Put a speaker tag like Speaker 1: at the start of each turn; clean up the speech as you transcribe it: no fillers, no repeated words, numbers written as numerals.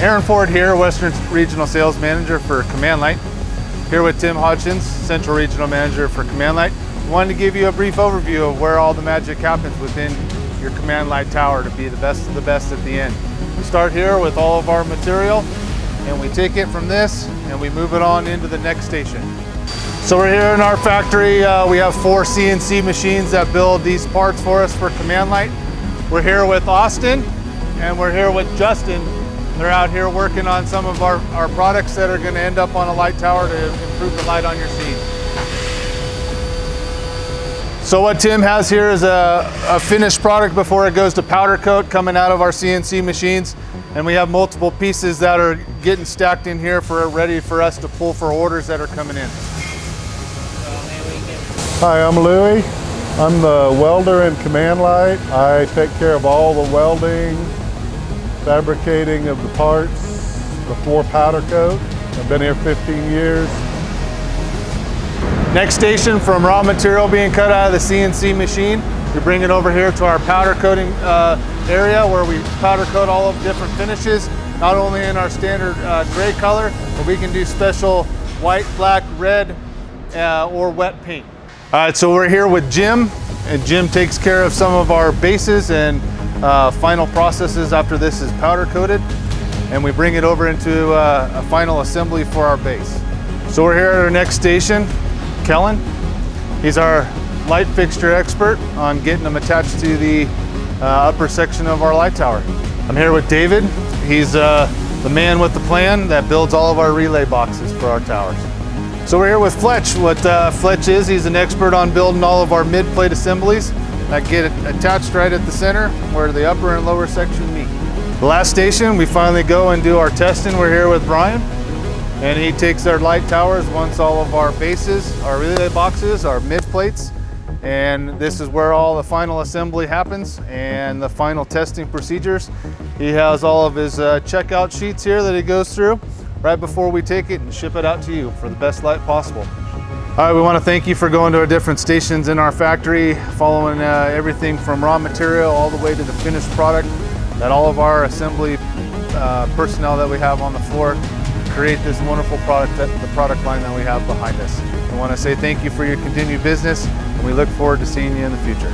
Speaker 1: Aaron Ford here, Western Regional Sales Manager for Command Light. Here with Tim Hodgson, Central Regional Manager for Command Light. Wanted to give you a brief overview of where all the magic happens within your Command Light tower to be the best of the best at the end. We start here with all of our material and we take it from this and we move it on into the next station. So we're here in our factory. We have 4 CNC machines that build these parts for us for Command Light. We're here with Austin and we're here with Justin. They're out here working on some of our products that are going to end up on a light tower to improve the light on your scene. So what Tim has here is a finished product before it goes to powder coat coming out of our CNC machines. And we have multiple pieces that are getting stacked in here ready for us to pull for orders that are coming in.
Speaker 2: Hi, I'm Louie. I'm the welder in Command Light. I take care of all the welding, fabricating of the parts before powder coat. I've been here 15 years.
Speaker 1: Next station, from raw material being cut out of the CNC machine, we bring it over here to our powder coating area where we powder coat all of different finishes, not only in our standard gray color, but we can do special white, black, red, or wet paint. All right, so we're here with Jim, and Jim takes care of some of our bases and final processes after this is powder coated, and we bring it over into a final assembly for our base. So we're here at our next station, Kellen. He's our light fixture expert on getting them attached to the upper section of our light tower. I'm here with David. He's the man with the plan that builds all of our relay boxes for our towers. So we're here with Fletch. What Fletch is, he's an expert on building all of our mid-plate assemblies that get attached right at the center where the upper and lower section meet. The last station, we finally go and do our testing. We're here with Brian, and he takes our light towers once all of our bases, our relay boxes, our mid plates, and this is where all the final assembly happens and the final testing procedures. He has all of his checkout sheets here that he goes through right before we take it and ship it out to you for the best light possible. All right, we want to thank you for going to our different stations in our factory, following everything from raw material all the way to the finished product, that all of our assembly personnel that we have on the floor create this wonderful product, the product line that we have behind us. We want to say thank you for your continued business, and we look forward to seeing you in the future.